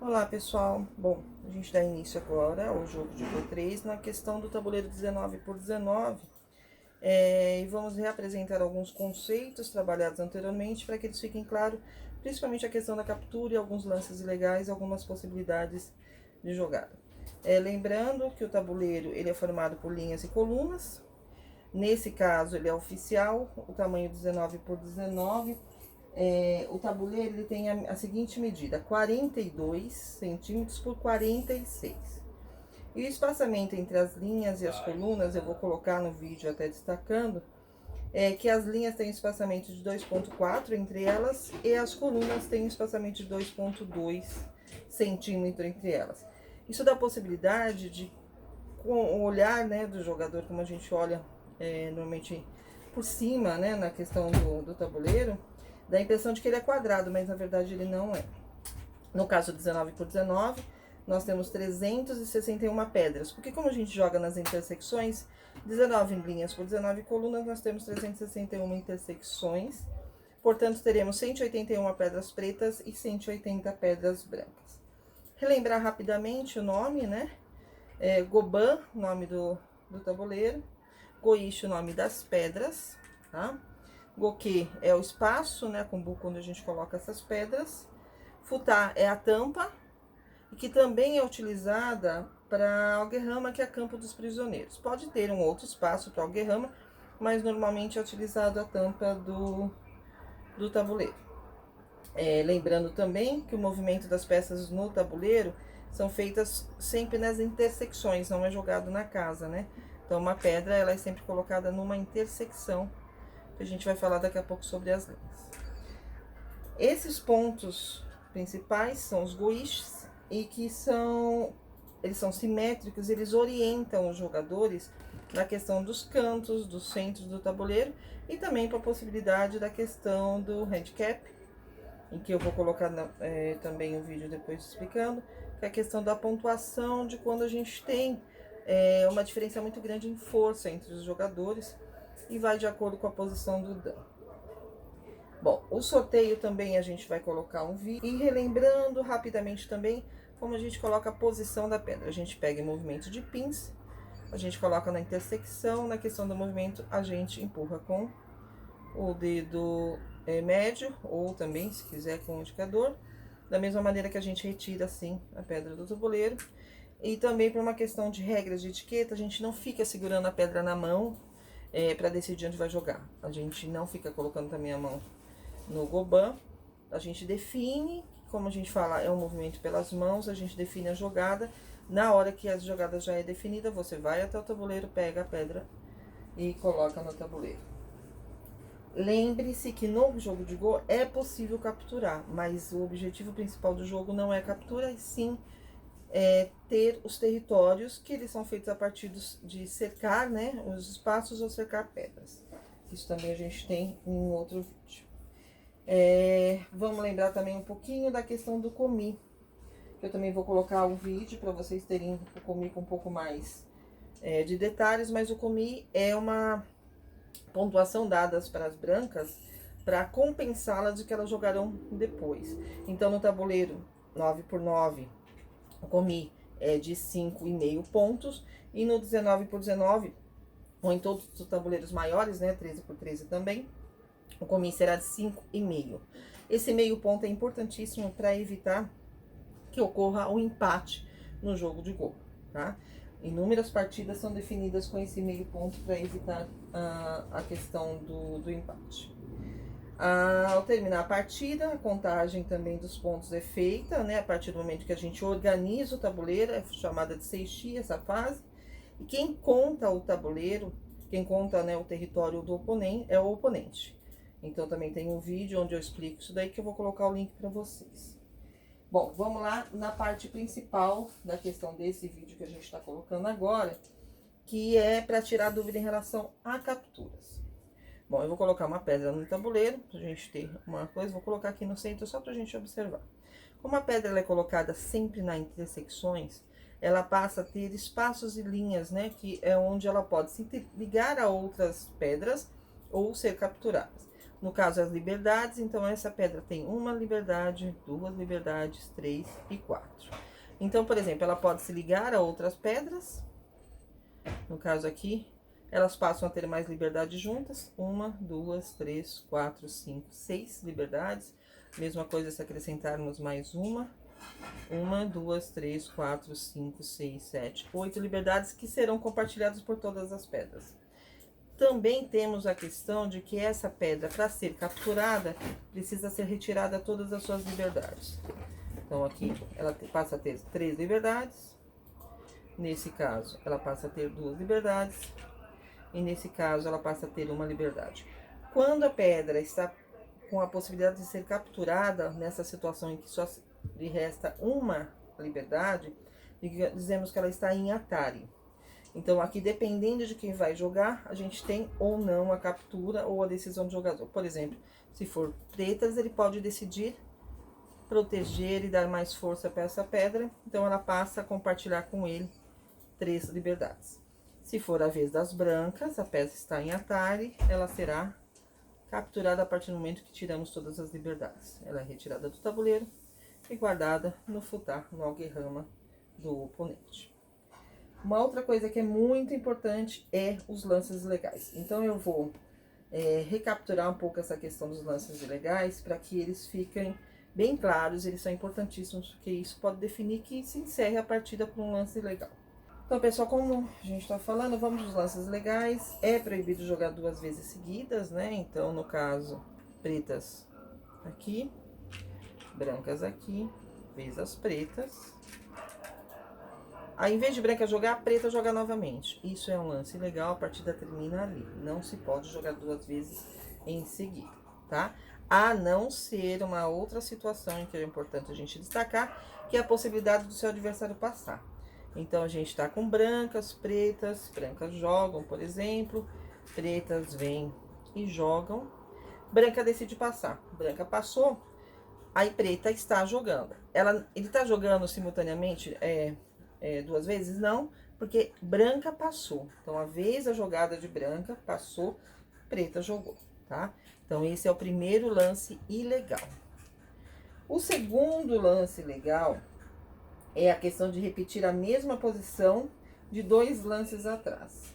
Olá pessoal, bom, a gente dá início agora ao jogo de Go 3 na questão do tabuleiro 19 por 19 e vamos reapresentar alguns conceitos trabalhados anteriormente para que eles fiquem claros, principalmente a questão da captura e alguns lances ilegais, algumas possibilidades de jogada. Lembrando que o tabuleiro ele é formado por linhas e colunas, nesse caso ele é oficial, o tamanho 19 por 19. O tabuleiro ele tem a seguinte medida: 42 centímetros por 46. E o espaçamento entre as linhas e as colunas, eu vou colocar no vídeo até destacando, que as linhas têm espaçamento de 2,4 entre elas e as colunas têm espaçamento de 2,2 centímetros entre elas. Isso dá a possibilidade de, com o olhar, né, do jogador, como a gente olha normalmente por cima, né, na questão do tabuleiro, dá a impressão de que ele é quadrado, mas na verdade ele não é. No caso 19 por 19, nós temos 361 pedras, porque como a gente joga nas intersecções, 19 linhas por 19 colunas, nós temos 361 intersecções, portanto teremos 181 pedras pretas e 180 pedras brancas. Relembrar rapidamente o nome, né? Goban, nome do tabuleiro, Goishi, o nome das pedras, tá? Goke é o espaço, né, com buco onde a gente coloca essas pedras. Futá é a tampa, que também é utilizada para alguerrama, que é campo dos prisioneiros. Pode ter um outro espaço para alguerrama, mas normalmente é utilizado a tampa do tabuleiro. Lembrando também que o movimento das peças no tabuleiro são feitas sempre nas intersecções, não é jogado na casa, né? Então, uma pedra ela é sempre colocada numa intersecção, que a gente vai falar daqui a pouco sobre as linhas. Esses pontos principais são os goishis, e que eles são simétricos, eles orientam os jogadores na questão dos cantos, dos centros do tabuleiro, e também para a possibilidade da questão do handicap, em que eu vou colocar também um vídeo depois explicando, que é a questão da pontuação de quando a gente tem uma diferença muito grande em força entre os jogadores, e vai de acordo com a posição do dano. Bom, o sorteio também a gente vai colocar um vídeo. E relembrando rapidamente também como a gente coloca a posição da pedra. A gente pega em movimento de pins, a gente coloca na intersecção, na questão do movimento a gente empurra com o dedo médio, ou também, se quiser, com o indicador. Da mesma maneira que a gente retira assim a pedra do tabuleiro. E também por uma questão de regras de etiqueta, a gente não fica segurando a pedra na mão para decidir onde vai jogar. A gente não fica colocando também a mão no Goban. A gente define, como a gente fala, é um movimento pelas mãos, a gente define a jogada. Na hora que a jogada já é definida, você vai até o tabuleiro, pega a pedra e coloca no tabuleiro. Lembre-se que no jogo de Go é possível capturar, mas o objetivo principal do jogo não é captura, e sim ter os territórios, que eles são feitos a partir de cercar, né, os espaços ou cercar pedras. Isso também a gente tem em outro vídeo. Vamos lembrar também um pouquinho da questão do komi. Eu também vou colocar um vídeo para vocês terem o komi com um pouco mais de detalhes, mas o komi é uma pontuação dada para as brancas para compensá-las de que elas jogarão depois. Então, no tabuleiro 9 por 9, o komi é de 5,5 pontos, e no 19 por 19, ou em todos os tabuleiros maiores, né, 13 por 13 também, o komi será de 5,5. Esse meio ponto é importantíssimo para evitar que ocorra o empate no jogo de Go, tá? Inúmeras partidas são definidas com esse meio ponto para evitar a questão do empate. Ao terminar a partida, a contagem também dos pontos é feita, né? A partir do momento que a gente organiza o tabuleiro, é chamada de Seishi essa fase. E quem conta o tabuleiro, quem conta, né, o território do oponente, é o oponente. Então, também tem um vídeo onde eu explico isso daí, que eu vou colocar o link para vocês. Bom, vamos lá na parte principal da questão desse vídeo que a gente está colocando agora, que é para tirar dúvida em relação a capturas. Bom, eu vou colocar uma pedra no tabuleiro, pra gente ter uma coisa, vou colocar aqui no centro só pra gente observar. Como a pedra ela é colocada sempre nas intersecções, ela passa a ter espaços e linhas, né, que é onde ela pode se ligar a outras pedras ou ser capturada. No caso, as liberdades, então essa pedra tem uma liberdade, duas liberdades, 3 e 4. Então, por exemplo, ela pode se ligar a outras pedras. No caso aqui, elas passam a ter mais liberdade juntas. 1, 2, 3, 4, 5, 6 liberdades. Mesma coisa se acrescentarmos mais uma. 1, 2, 3, 4, 5, 6, 7, 8 liberdades que serão compartilhadas por todas as pedras. Também temos a questão de que essa pedra, para ser capturada, precisa ser retirada todas as suas liberdades. Então, aqui, ela passa a ter 3 liberdades. Nesse caso, ela passa a ter 2 liberdades. E nesse caso, ela passa a ter 1 liberdade. Quando a pedra está com a possibilidade de ser capturada, nessa situação em que só lhe resta 1 liberdade, dizemos que ela está em Atari. Então, aqui, dependendo de quem vai jogar, a gente tem ou não a captura ou a decisão do jogador. Por exemplo, se for pretas, ele pode decidir proteger e dar mais força para essa pedra. Então, ela passa a compartilhar com ele 3 liberdades. Se for a vez das brancas, a peça está em Atari, ela será capturada a partir do momento que tiramos todas as liberdades. Ela é retirada do tabuleiro e guardada no futar, no alguerrama do oponente. Uma outra coisa que é muito importante é os lances ilegais. Então, eu vou recapturar um pouco essa questão dos lances ilegais para que eles fiquem bem claros. Eles são importantíssimos, porque isso pode definir que se encerre a partida por um lance ilegal. Então, pessoal, como a gente está falando, vamos aos lances legais. É proibido jogar 2 vezes seguidas, né? Então, no caso, pretas aqui, brancas aqui, vezes as pretas. Aí, em vez de branca jogar, a preta joga novamente. Isso é um lance ilegal, a partida termina ali. Não se pode jogar 2 vezes em seguida, tá? A não ser uma outra situação em que é importante a gente destacar, que é a possibilidade do seu adversário passar. Então, a gente tá com brancas jogam, por exemplo, pretas vêm e jogam, branca decide passar, branca passou, aí preta está jogando. Ele tá jogando simultaneamente 2 vezes? Não, porque branca passou. Então, a vez a jogada de branca passou, preta jogou, tá? Então, esse é o primeiro lance ilegal. O segundo lance ilegal é a questão de repetir a mesma posição de 2 lances atrás,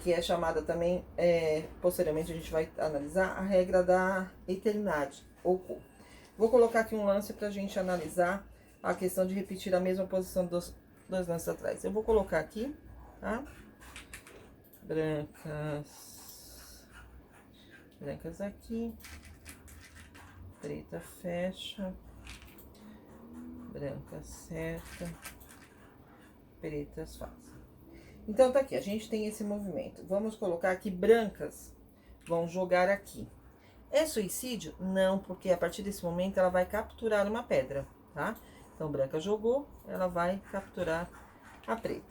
que é chamada também, posteriormente a gente vai analisar a regra da eternidade, ou vou colocar aqui um lance para a gente analisar a questão de repetir a mesma posição dos 2 lances atrás. Eu vou colocar aqui, tá? Brancas aqui, preta fecha, branca certa, pretas fazem. Então, tá aqui, a gente tem esse movimento. Vamos colocar aqui, brancas vão jogar aqui. É suicídio? Não, porque a partir desse momento ela vai capturar uma pedra, tá? Então, branca jogou, ela vai capturar a preta.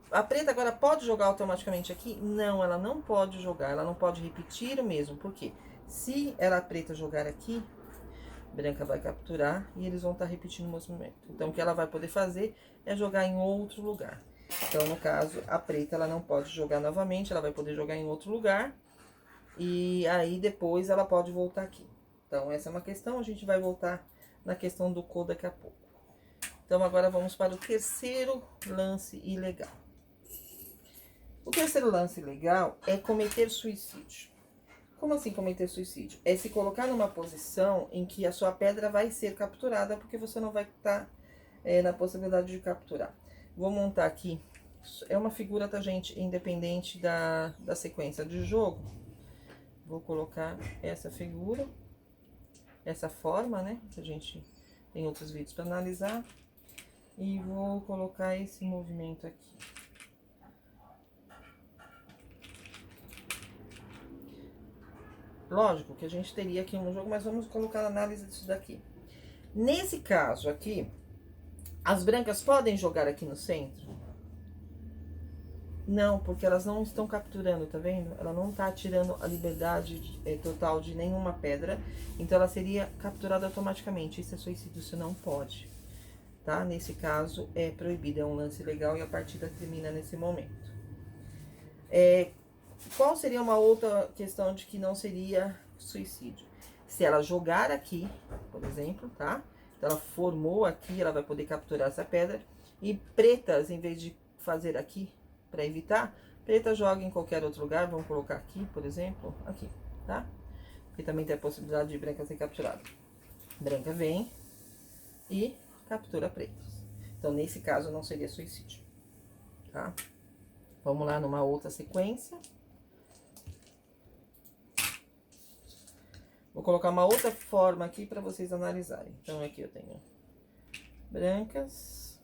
A preta agora pode jogar automaticamente aqui? Não, ela não pode jogar, ela não pode repetir o mesmo. Por quê? Se a preta jogar aqui, branca vai capturar e eles vão estar repetindo o movimento. Então, o que ela vai poder fazer é jogar em outro lugar. Então, no caso, a preta, ela não pode jogar novamente, ela vai poder jogar em outro lugar. E aí, depois, ela pode voltar aqui. Então, essa é uma questão, a gente vai voltar na questão do Ko daqui a pouco. Então, agora vamos para o terceiro lance ilegal. O terceiro lance ilegal é cometer suicídio. Como assim cometer suicídio? É se colocar numa posição em que a sua pedra vai ser capturada, porque você não vai estar na possibilidade de capturar. Vou montar aqui, é uma figura, tá, gente, independente da sequência de jogo. Vou colocar essa figura, essa forma, né, que a gente tem outros vídeos para analisar. E vou colocar esse movimento aqui. Lógico que a gente teria aqui um jogo, mas vamos colocar a análise disso daqui. Nesse caso aqui, as brancas podem jogar aqui no centro? Não, porque elas não estão capturando, tá vendo? Ela não tá tirando a liberdade total de nenhuma pedra, então ela seria capturada automaticamente. Isso é suicídio, isso não pode, tá? Nesse caso, é proibido, é um lance ilegal e a partida termina nesse momento. Qual seria uma outra questão de que não seria suicídio? Se ela jogar aqui, por exemplo, tá? Então, ela formou aqui, ela vai poder capturar essa pedra. E pretas, em vez de fazer aqui, para evitar, preta joga em qualquer outro lugar. Vamos colocar aqui, por exemplo, aqui, tá? Porque também tem a possibilidade de branca ser capturada. Branca vem e captura pretas. Então, nesse caso, não seria suicídio, tá? Vamos lá numa outra sequência. Vou colocar uma outra forma aqui para vocês analisarem. Então, aqui eu tenho brancas.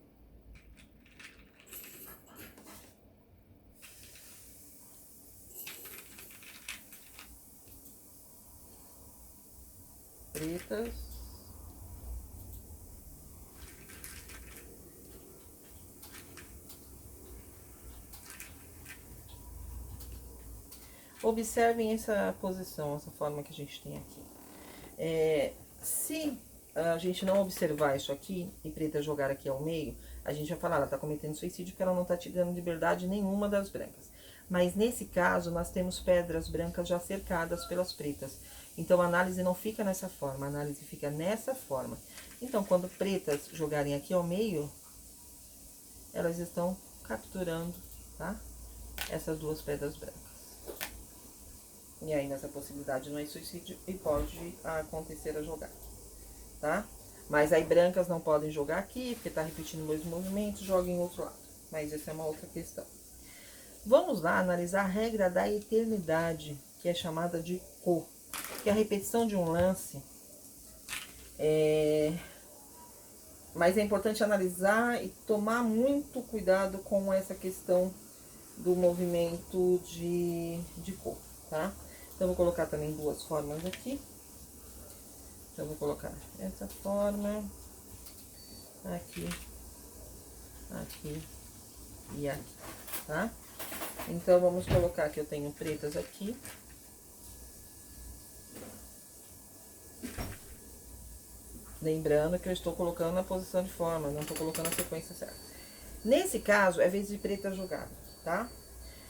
Pretas. Observem essa posição, essa forma que a gente tem aqui. Se a gente não observar isso aqui e preta jogar aqui ao meio, a gente vai falar, ela tá cometendo suicídio porque ela não tá te dando liberdade nenhuma das brancas. Mas nesse caso, nós temos pedras brancas já cercadas pelas pretas. Então, a análise não fica nessa forma, a análise fica nessa forma. Então, quando pretas jogarem aqui ao meio, elas estão capturando, tá? Essas duas pedras brancas. E aí, nessa possibilidade, não é suicídio e pode acontecer a jogada, tá? Mas aí, brancas não podem jogar aqui, porque tá repetindo o mesmo movimento, joga em outro lado. Mas essa é uma outra questão. Vamos lá analisar a regra da eternidade, que é chamada de Ko, que é a repetição de um lance. Mas é importante analisar e tomar muito cuidado com essa questão do movimento de Ko, tá? Então, vou colocar também duas formas aqui. Então, vou colocar essa forma, aqui, aqui e aqui, tá? Então, vamos colocar que eu tenho pretas aqui. Lembrando que eu estou colocando na posição de forma, não estou colocando a sequência certa. Nesse caso, é vez de preta jogar, tá?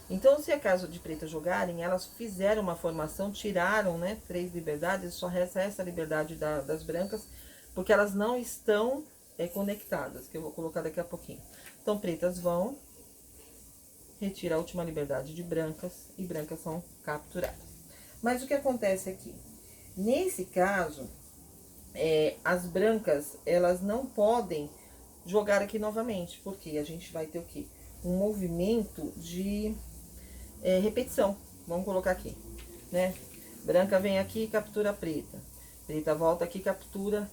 Então, se é caso de pretas jogarem, elas fizeram uma formação, tiraram, né, 3 liberdades, só resta essa liberdade das brancas, porque elas não estão conectadas, que eu vou colocar daqui a pouquinho. Então, pretas vão retirar a última liberdade de brancas, e brancas são capturadas. Mas o que acontece aqui? Nesse caso, as brancas, elas não podem jogar aqui novamente, porque a gente vai ter o quê? Um movimento de repetição. Vamos colocar aqui, né? Branca vem aqui e captura preta. Preta volta aqui e captura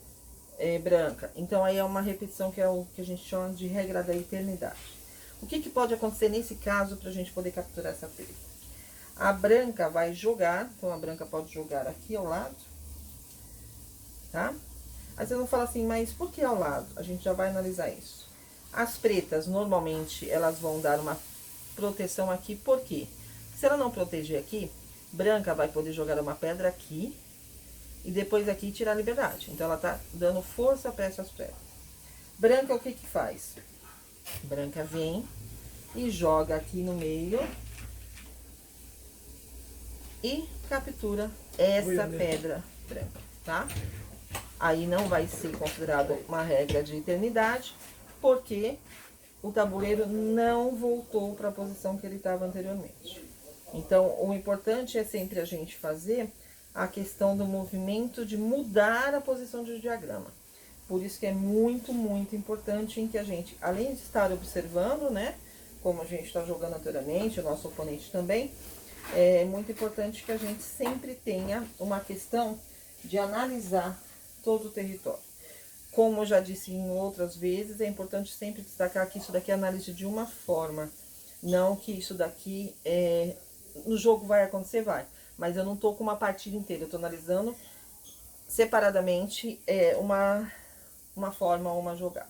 branca. Então, aí é uma repetição que é o que a gente chama de regra da eternidade. O que pode acontecer nesse caso para a gente poder capturar essa preta? A branca vai jogar, então a branca pode jogar aqui ao lado, tá? Aí vocês vão falar assim, mas por que ao lado? A gente já vai analisar isso. As pretas, normalmente, elas vão dar uma proteção aqui, por quê? Se ela não proteger aqui, branca vai poder jogar uma pedra aqui e depois aqui tirar a liberdade. Então, ela tá dando força para essas pedras. Branca, o que faz? Branca vem e joga aqui no meio e captura essa pedra branca, tá? Aí não vai ser considerado uma regra de eternidade, porque o tabuleiro não voltou para a posição que ele estava anteriormente. Então, o importante é sempre a gente fazer a questão do movimento de mudar a posição do diagrama. Por isso que é muito, muito importante em que a gente, além de estar observando, né, como a gente está jogando anteriormente, o nosso oponente também, é muito importante que a gente sempre tenha uma questão de analisar todo o território. Como eu já disse em outras vezes, é importante sempre destacar que isso daqui é análise de uma forma, não que isso daqui no jogo vai acontecer, vai. Mas eu não tô com uma partida inteira, eu tô analisando separadamente uma forma ou uma jogada.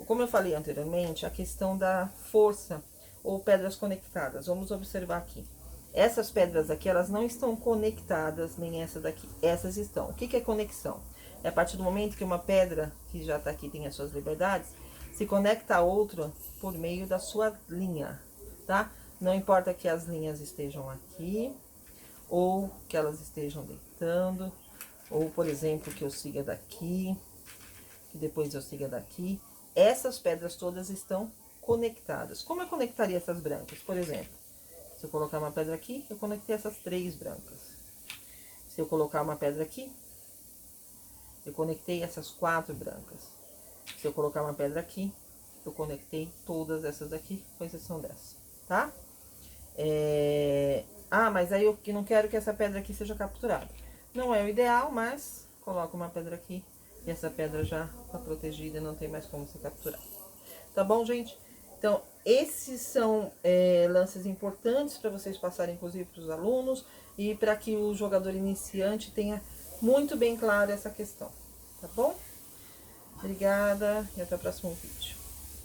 Como eu falei anteriormente, a questão da força ou pedras conectadas. Vamos observar aqui. Essas pedras aqui, elas não estão conectadas, nem essa daqui. Essas estão. O que é conexão? É a partir do momento que uma pedra, que já tá aqui, tem as suas liberdades, se conecta a outra por meio da sua linha, tá? Não importa que as linhas estejam aqui, ou que elas estejam deitando, ou, por exemplo, que eu siga daqui, que depois eu siga daqui. Essas pedras todas estão conectadas. Como eu conectaria essas brancas? Por exemplo, se eu colocar uma pedra aqui, eu conectei essas 3 brancas. Se eu colocar uma pedra aqui, eu conectei essas 4 brancas. Se eu colocar uma pedra aqui, eu conectei todas essas daqui, com exceção dessa, tá? Ah, mas aí eu não quero que essa pedra aqui seja capturada. Não é o ideal, mas coloco uma pedra aqui e essa pedra já tá protegida e não tem mais como ser capturada. Tá bom, gente? Então, esses são lances importantes para vocês passarem, inclusive, para os alunos e para que o jogador iniciante tenha muito bem claro essa questão, tá bom? Obrigada e até o próximo vídeo.